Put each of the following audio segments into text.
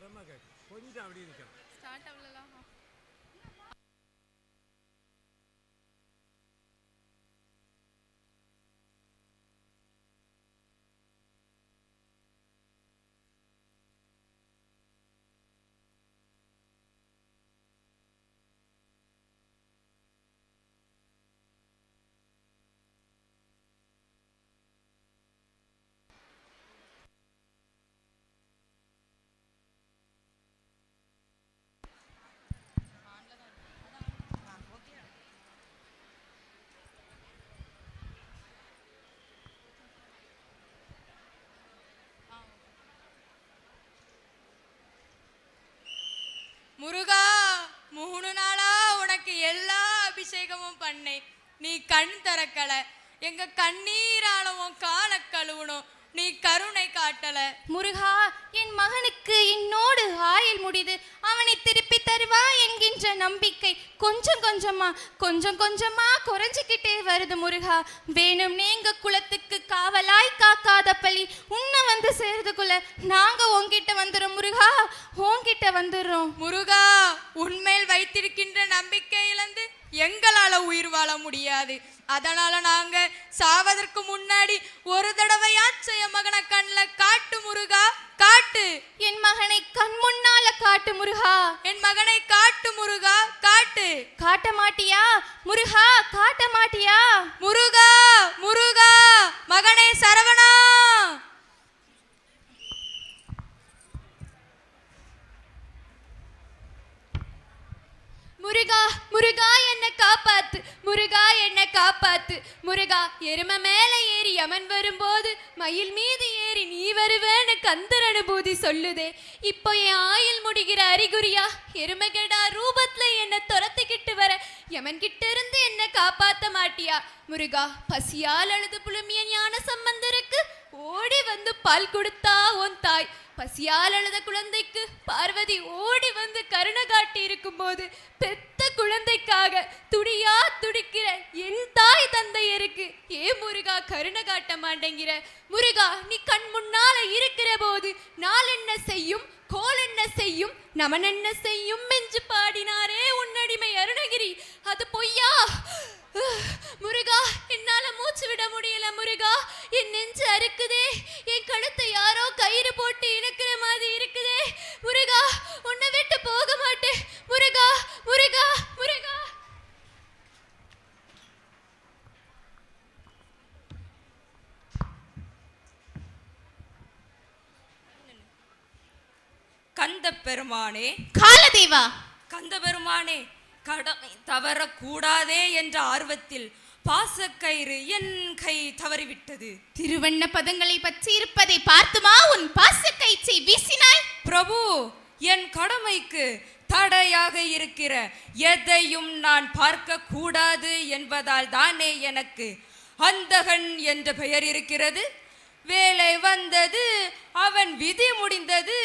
உரமா கேட்கு. கொஞ்சம் அப்படி நிற்கணும். ஸ்டார்ட் ஆகலாம். முருகா, 3 நாளா உனக்கு எல்லா அபிஷேகமும் பண்ணேன், நீ கண் திறக்கல. எங்க கண்ணீரால உன் கால கழுவணும், நீ கருணை காட்டல. முருகா, என் மகனுக்கு என்னோடு ஆயுள் முடிது, அவனை திருப்பி தருவா என்கின்ற நம்பிக்கை கொஞ்சம் கொஞ்சமா குறைஞ்சிக்கிட்டே வருது முருகா. வேணும் நீங்க குலத்துக்கு காவலாய் காக்காத பழி உன்னை வந்து சேர்றதுக்குள்ள நாங்க உன்கிட்ட வந்துடும் முருகா, உன்கிட்ட வந்துடுறோம். முருகா, உன்மேல் வைத்திருக்கின்ற நம்பிக்கை இழந்து எங்களால உயிர் வாழ முடியாது. அதனால நாங்க சாவதற்கு முன்னாடி ஒரு தடவையாச்சும் என் மகனை கண்ணில் காட்டு முருகா, காட்டு. என் மகனை கண் முன்னால காட்டு முருகா, என் மகனை காட்டு முருகா, காட்டு. காட்ட மாட்டியா முருகா, காட்ட மாட்டியா? முருகா, முருகா, மகனே சரவணா. முருகா, முருகா என்ன காப்பாத்து, முருகா என்ன காப்பாத்து. முருகா, எருமை மேல ஏறி யமன் வரும்போது மயில் மீது ஏறி நீ வருவேன்னு கந்தர் அனுபூதி சொல்லுதே. இப்போ என் ஆயுள் முடிகிற அறிகுறியா எருமைகடா ரூபத்துல என்ன துரத்துக்கிட்டு வர யமன் கிட்ட இருந்து என்ன காப்பாத்த மாட்டியா? முருகா, பசியால் அழுது புழுமிய ஞான சம்பந்தருக்கு ஓடி வந்து பால் கொடுத்தா உன் தாய். பசியால் அழுத குழந்தைக்கு பார்வதி ஓடி வந்து கருணை காட்டி இருக்கும் போது பெத்த குழந்தைக்காக துடியா துடிக்கிற என் தாய் தந்தையருக்கு ஏன் முருகா கருணை காட்ட மாட்டேங்கிற? முருகா, நீ கண் முன்னால இருக்கிற போது நாள் என்ன செய்யும், கோல் என்ன செய்யும், நமன் என்ன செய்யும் என்று பாடினாரே உன்னடிமை அருணகிரி, அது பொய்யா? முருகா, என்னால மூச்சு விட முடியல முருகா, என் நெஞ்சு அறுக்குதே, என் கழுத்தை யாரோ கயிறு போட்டு இழுக்கிற மாதிரி இருக்குதே. முருகா, உன்னை விட்டு போக மாட்டேன் முருகா, முருகா, முருகா. கந்த பெருமானே, காலதேவா, கந்த பெருமானே, கடமை தவறக்கூடாதே என்ற ஆர்வத்தில் பாசக்கயிறு என் கை தவறிவிட்டது. திருவண்ண பதங்களை பற்றி இருப்பதை பார்த்துமா உன் பாசக்கயிற்றை வீசினாய்? பிரபு, என் கடமைக்கு தடையாக இருக்கிற எதையும் நான் பார்க்க கூடாது என்பதால் தானே எனக்கு அந்தகன் என்ற பெயர் இருக்கிறது. வேலை வந்தது, அவன் விதி முடிந்தது,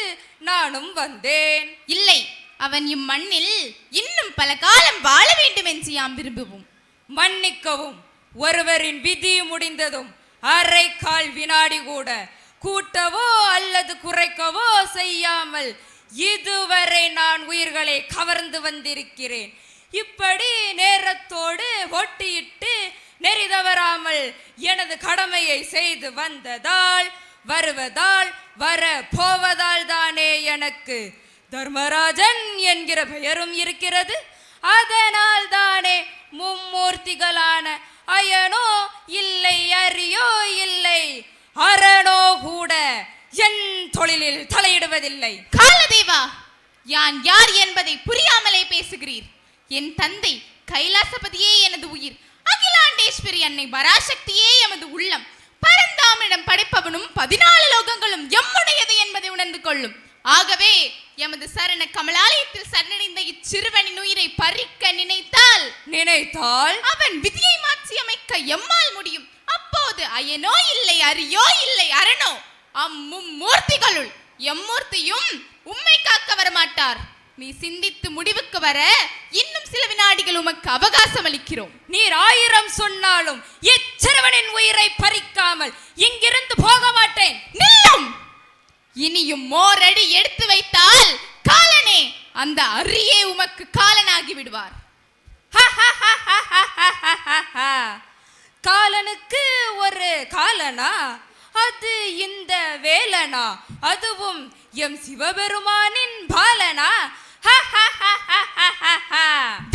நானும் வந்தேன். இல்லை, அவன் இம்மண்ணில் இன்னும் பல காலம் வாழ வேண்டும் என்று யாம் விரும்புவோம். மன்னிக்கவும், ஒருவரின் விதி முடிந்ததும் அரை கால் வினாடி கூட கூட்டவோ அல்லது குறைக்கவோ செய்யாமல் இதுவரை நான் உயிர்களை கவர்ந்து வந்திருக்கிறேன். இப்படி நேரத்தோடு ஒட்டியிட்டு நெறி தவறாமல் எனது கடமையை செய்து வந்ததால், வருவதால், வர போவதால் தானே எனக்கு தர்மராஜன் என்கிற பெயரும் இருக்கிறது. அதனால் தானே மும்மூர்த்திகளான அயனோ இல்லை, அரியோ இல்லை, அரணோ கூட என் தொழிலில் தலையிடுவதில்லை. காலதேவா, யான் யார் என்பதை புரியாமலே பேசுகிறீர். என் தந்தை கைலாசபதியே எனது உயிர், அகிலாண்டேஸ்வரி அன்னை பராசக்தியே எமது உள்ளம், பரந்தாமிடம் படைப்பவனும் 14 லோகங்களும் எம்முடையது என்பதை உணர்ந்து கொள்ளும். ஆகவே எமது சரண கமலாலயத்தில் சரணடைந்த இச்சிறுவனின் உயிரை பறிக்க நினைத்தால் அவன் விதியை மாற்றி அமைக்க எம்மால் முடியும். அப்போது அயனோ இல்லை, அரியோ இல்லை, அரணோ அம்மும்மூர்த்திகளுள் எம்மூர்த்தியும் உம்மை காக்க வரமாட்டார். நீ சிந்தித்து முடிவுக்கு வர இன்னும் சில வினாடிகள் உமக்கு அவகாசம் அளிக்கிறோம். நீர் 1000 சொன்னாலும் இச்சிறுவனின் உயிரை பறிக்காமல் இங்கிருந்து போக மாட்டேன். நில்லும்! இனியும் மோரடி எடுத்து வைத்தால் காலனே அந்த அரியே உமக்கு காலனாகி விடுவார். காலனுக்கு ஒரு காலனா? அது இந்த வேலனா? அதுவும் எம் சிவபெருமானின் பாலனா?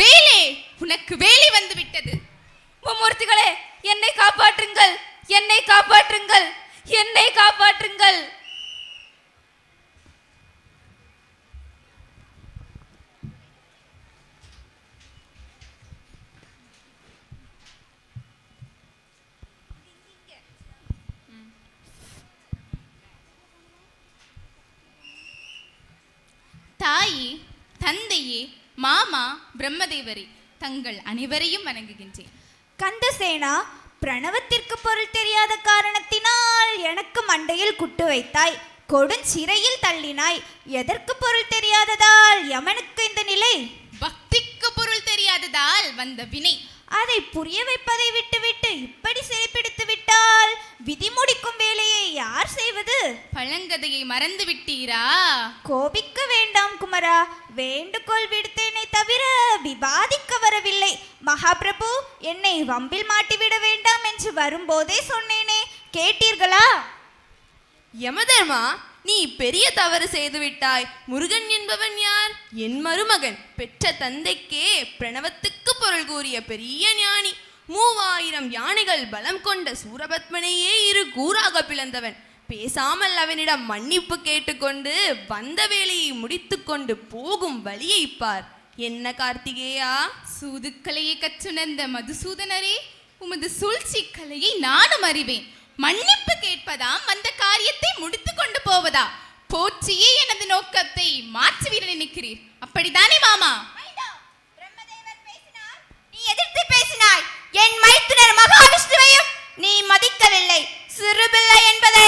வேலே, உனக்கு வேலி வந்து விட்டது. மும்மூர்த்திகளே, என்னை காப்பாற்றுங்கள், என்னை காப்பாற்றுங்கள், என்னை காப்பாற்றுங்கள். தாயே, தந்தையே, மாமா, பிரம்மதேவரே, தங்கள் அனைவரையும் வணங்குகின்றேன். கந்தசேனா, பிரணவத்திற்கு பொருள் தெரியாத காரணத்தினால் எனக்கு மண்டையில் குட்டு வைத்தாய், கொடுஞ்சிறையில் தள்ளினாய். எதற்கு பொருள் தெரியாததால் யமனுக்கு இந்த நிலை? பக்திக்கு பொருள் தெரியாததால் வந்த வினை. அதை புரிய வைப்பதை விட்டுவிட்டு இப்படி சிறைப்பிடித்து விட்டால் விதி முடிக்கும் வேலையை யார் செய்வது? பழங்கதையை மறந்து விட்டீரா? கோபிக்க வேண்டாம் குமரா, வேண்டுகோள் விடுத்தேனே தவிர விவாதிக்க வரவில்லை. மகாபிரபு, என்னை வம்பில் மாட்டிவிட வேண்டாம் என்று வரும்போதே சொன்னேனே, கேட்டீர்களா? யமதர்மா, நீ பெரிய தவறு செய்து விட்டாய். முருகன் என்பவன் யார்? என் மருமகன். பெற்ற தந்தைக்கே பிரணவத்துக்கு பொருள் கூறிய பெரிய ஞானி. 3000 யானைகள் பலம் கொண்ட சூரபத்மனையே 2 கூறாக பிளந்தவன். பேசாமல் அவனிடம் மன்னிப்பு கேட்டுக்கொண்டு வந்த வேலையை முடித்து கொண்டு போகும் வழியை பார். என்ன கார்த்திகேயா? சூதுக்கலையை கற்றுணர்ந்த மதுசூதனரே, உமது சூழ்ச்சி கலையை நானும் அறிவேன். மன்னிப்பு கேட்பதாம் வந்த காரியத்தை முடித்து கொண்டு போவதா? போற்றியே எனது நோக்கத்தை மாற்றிவிட நினைக்கிறீர், அப்படித்தானே மாமா? நீ எதிர்த்து பேசினாய். என் மைத்துனர் மகாவிஷ்ணுவையும் நீ மதிக்கவில்லை. சிறுபிள்ளை என்பதை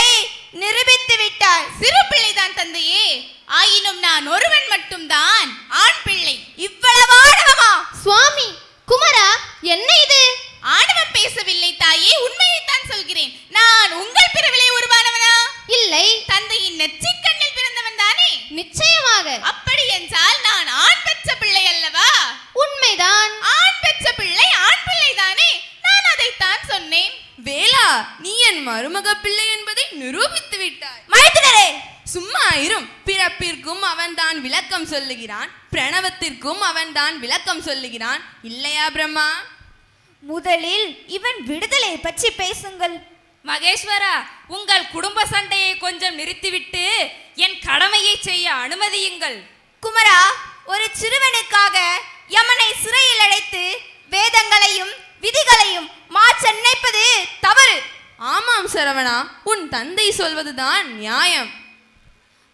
நிரூபித்து விட்டாய். சிறு பிள்ளைதான் தந்தையே, ஆயினும் நான் ஒருவன் மட்டும்தான் ஆண் பிள்ளை. இவ்வளவு ஆணவமா? சுவாமி, குமரா, என்ன இது? ஆணவம் பேசவில்லை தாயே, உண்மையைத்தான் சொல்கிறேன். நான் உங்கள் பிறவிலே உருவானவனா? இல்லை. தந்தையின் நெற்றிக்கண்ணில் பிறந்தவன் தானே? நிச்சயமாக. அப்படி என்றால் நான் ஆண் பெற்ற பிள்ளை அல்லவா? உண்மைதான். ஆண் பெற்ற பிள்ளை ஆண் பிள்ளை தானே? நான் அதைத்தான் சொன்னேன். வேலா, நீ என் மருமக பிள்ளை என்பதை நிரூபித்து விட்டாய். மைத்துனரே, சும்மா இரும். பிறப்பிற்கும் அவன்தான் விளக்கம் சொல்லுகிறான், பிரணவத்திற்கும் அவன்தான் விளக்கம் சொல்லுகிறான். இல்லையா பிரம்மா? முதலில் இவன் விடுதலை பற்றி பேசுங்கள். மகேஸ்வரா, உங்கள் குடும்ப சண்டையை கொஞ்சம் நிறுத்திவிட்டு என் கடமையை செய்ய அனுமதியுங்கள். குமரா, ஒரு சிறுவனுக்காக யமனை சிறையில் அடைத்து வேதங்களையும் விதிகளையும் மாற்ற நினைப்பது தவறு. ஆமாம் சரவணா, உன் தந்தை சொல்வதுதான் நியாயம்.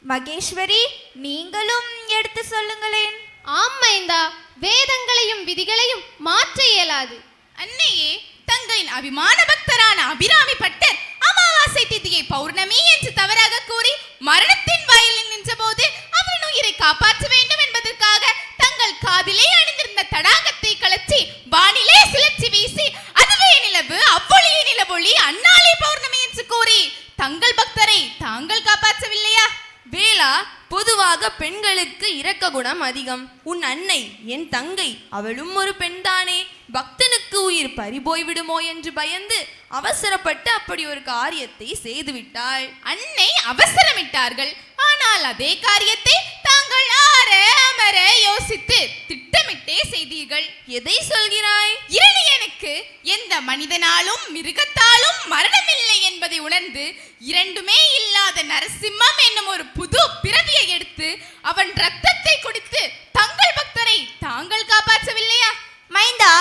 மகேஸ்வரி, நீங்களும் எடுத்து சொல்லுங்களேன். ஆமைந்தா, வேதங்களையும் விதிகளையும் மாற்ற இயலாது. அன்னையே, தங்களின் அபிமான பக்தரான அபிராமி பட்டர் அமாவாசை திதியை பௌர்ணமி என்று தவறாக கூறி மரணத்தின் வாயிலில் நின்றபோது அவரின் உயிரை காப்பாற்ற வேண்டும் என்பதற்காக தங்கள் காதிலே அணிந்திருந்த தடாகத்தை கலச்சி வானிலே சுழற்சி வீசி அதுவே நிலவு, அவ்வொளியே நிலவொளி, அந்நாளே பௌர்ணமி என்று கூறி தங்கள் பக்தரை தாங்கள் காப்பாற்றவில்லையா? வேலா, பொதுவாக பெண்களுக்கு இரக்க குணம் அதிகம். உன் அன்னை, என் தங்கை, அவளும் ஒரு பெண்தானே. பக்தனுக்கு உயிர் பறிபோய் விடுமோ என்று பயந்து அவசரப்பட்டு அப்படி ஒரு காரியத்தை செய்துவிட்டாள். அன்னை அவசரமிட்டார்கள், ஆனால் அதே காரியத்தை தாங்கள் ஆற அமர யோசித்து திட்டமிட்டே செய்தீர்கள். எதை சொல்கிறாய்? இரணியனுக்கு எந்த மனிதனாலும் மிருகத்தாலும் மரணமில்லை என்பதை உணர்ந்து இரண்டுமே இல்லாத நரசிம்மம் என்னும் ஒரு புது பிறவியை எடுத்து அவன் ரத்தத்தை குடித்து தங்கள் பக்தரை தாங்கள் காப்பாற்றவில்லையா? மைந்தா,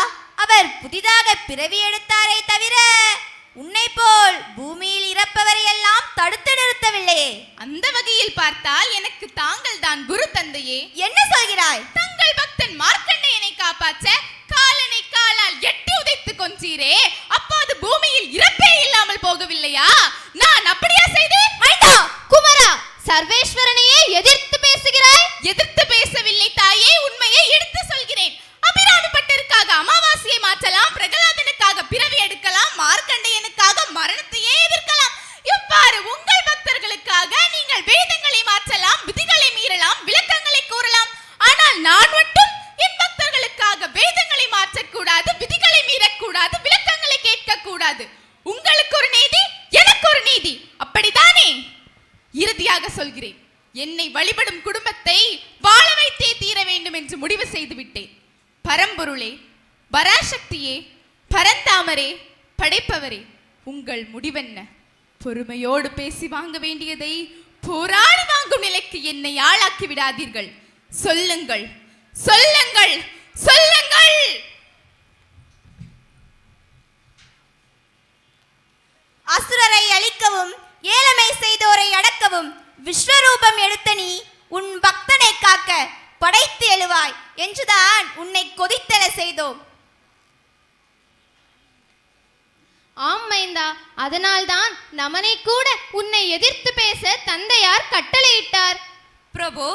அவர் புதிதாக பிறவி எடுத்தாரே தவிர உன்னை போல் பூமியில் இறப்பவரை எல்லாம் தடுத்து நிறுத்தவில்லையே. அந்த வகையில் பார்த்தால் எனக்கு தாங்கள் தான் குரு தந்தையே. என்ன சொல்கிறாய்? தங்கள் பக்தன் மார்க்கண்டேயனை காப்பாற்ற காலனை காலால் எட்டி உதைத்து கொன்றீரே, அப்போது பூமியில் இறப்பே இல்லாமல் போகவில்லையா? நான் அப்படியா செய்தேன்? மைந்தா, குமரா, சர்வேஸ்வரனையே எதிர்த்து பேசுகிறாய். எதிர்த்து பேசவில்லை தாயே, உண்மையை எடுத்து சொல்கிறேன். அபிராமி பட்டருக்காக அமாவாசையை மாற்றலாம், பிரகலாதனுக்காக பிறவி எடுக்கலாம், மார்க்கண்டேயனுக்காக மரணத்தையே எதிர்க்கலாம். இவ்வாறு உங்கள் பக்தர்களுக்காக நீங்கள் வேத சொல்கிறேன். என்னை வழிபடும் குடும்பத்தை வாழ வைத்தே தீர வேண்டும் என்று முடிவு செய்து விட்டேன். பரம்பொருளே, பராசக்தியே, பரந்தாமரே, படைப்பவரே, உங்கள் முடிவென்ன? பொறுமையோடு பேசி வாங்க வேண்டியதை போராடி வாங்கும் நிலைக்கு என்னை ஆளாக்கி விடாதீர்கள். சொல்லுங்கள், சொல்லுங்கள், சொல்லுங்கள். அசுரரை அழிக்கவும் ஏழமை செய்தோரை அடக்கவும் விஸ்வரூபம் எடுத்த நீ உன் பக்தனை காக்க படைத்து எழுவாய் என்றுதான் உன்னை கொதித்தெழ செய்தோம். ஆம் மைந்தா, அதனால்தான் நமனை கூட உன்னை எதிர்த்து பேச தந்தையார் கட்டளையிட்டார். பிரபு,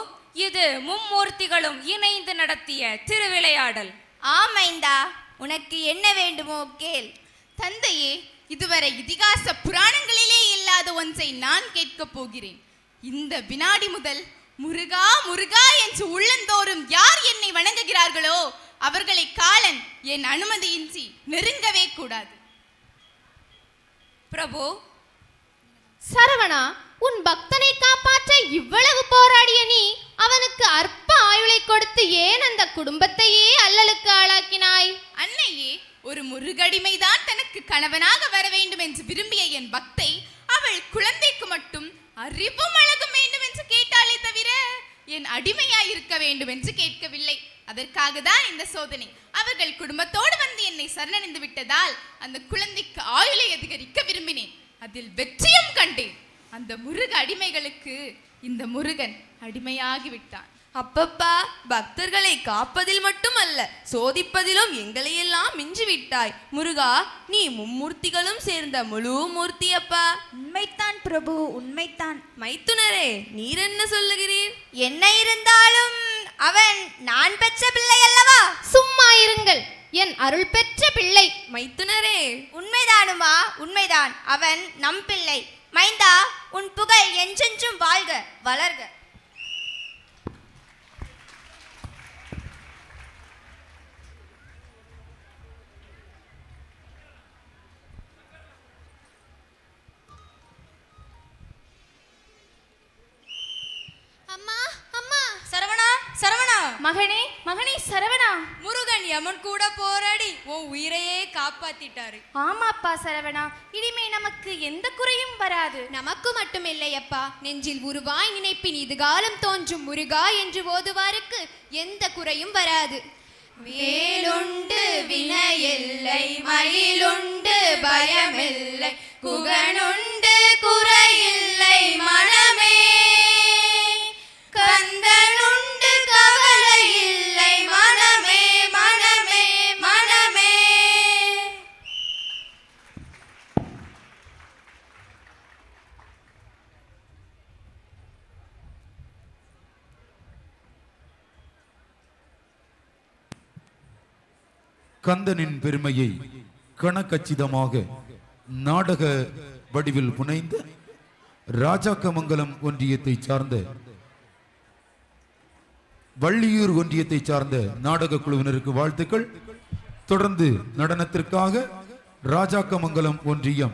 இது மும்மூர்த்திகளும் இணைந்து நடத்திய திருவிளையாடல். ஆமைந்தா, உனக்கு என்ன வேண்டுமோ கேள். தந்தையே, இதுவரை இதிகாச புராணங்களிலே இல்லாத ஒன்றை நான் கேட்கப் போகிறேன். இந்த வினாடி முதல் முருகா முருகா என்று உள்ளந்தோறும் யார் என்னை வணங்குகிறார்களோ அவர்களை காலன் என் அனுமதியின்றி நெருங்கவே கூடாது. பிரபு, சரவணா, உன் பக்தனை காப்பாற்ற இவ்வளவு போராடிய நீ அவனுக்கு அற்ப ஆயுளை கொடுத்து ஏன் அந்த குடும்பத்தையே அல்லலுக்கு ஆளாக்கினாய்? அன்னையே, ஒரு முருகடிமைதான் தனக்கு கணவனாக வர வேண்டும் என்று விரும்பிய என் பக்தை அவள் குழந்தைக்கு மட்டும் அறிவும் அழகும் வேண்டும் என்று கேட்டாலே தவிர என் அடிமையாய் இருக்க வேண்டும் என்று கேட்கவில்லை. அதற்காக தான் இந்த சோதனை. அவர்கள் குடும்பத்தோடு வந்து என்னை சரணடைந்து விட்டதால் அந்த குழந்தைக்கு ஆயுளை அதிகரிக்க விரும்பினேன். அதில் வெற்றியும் கண்டேன். அந்த முருக அடிமைகளுக்கு இந்த முருகன் அடிமையாகி விட்டான். அப்பப்பா, பக்தர்களை காப்பதில் மட்டுமல்ல, சோதிப்பதிலும் எங்களையெல்லாம் மிஞ்சி விட்டாய். முருகா, நீ மும்மூர்த்திகளும் சேர்ந்த முழு மூர்த்தியப்பா. உண்மைத்தான் பிரபு, உண்மைத்தான். மைத்துனரே, நீர் என்ன சொல்லுகிறீர்? என்ன இருந்தாலும் அவன் நான் பெற்ற பிள்ளை அல்லவா? சும்மா இருங்கள், என் அருள் பெற்ற பிள்ளை. மைத்துனரே, உண்மைதானுமா? உண்மைதான், அவன் நம் பிள்ளை. மைந்தா, உன் புகழ் என்றென்றும் வாழ்க, வளர்க. அம்மா, அம்மா. சரவணா, சரவணா, மகனே, மகனே சரவணா. முருகன் யமன் கூட போராடி உன் உயிரையே காப்பாத்திட்டாரு. ஆமாப்பா சரவணா, இனிமே நமக்கு எந்த குறையும் வராது. நமக்கு மட்டுமில்லையப்பா, நெஞ்சில் உருவாய் நினைப்பின் இதுகாலம் தோன்றும் முருகா என்று ஓதுவாருக்கு எந்த குறையும் வராது. வேலுண்டு வினையில்லை, மயிலுண்டு பயமில்லை, குகனுண்டு குறையில்லை மனமே, கந்தனுண்டு கவலை இல்லை மனமே, மனமே, மனமே. கந்தனின் பெருமையை கணக்கச்சிதமாக நாடக வடிவில் புனைந்த ராஜாக்கமங்கலம் ஒன்றியத்தை சார்ந்த வள்ளியூர் ஒன்றியத்தை சார்ந்த நாடக குழுவினருக்கு வாழ்த்துக்கள். தொடர்ந்து நடனத்திற்காக ராஜாக்கமங்கலம் ஒன்றியம்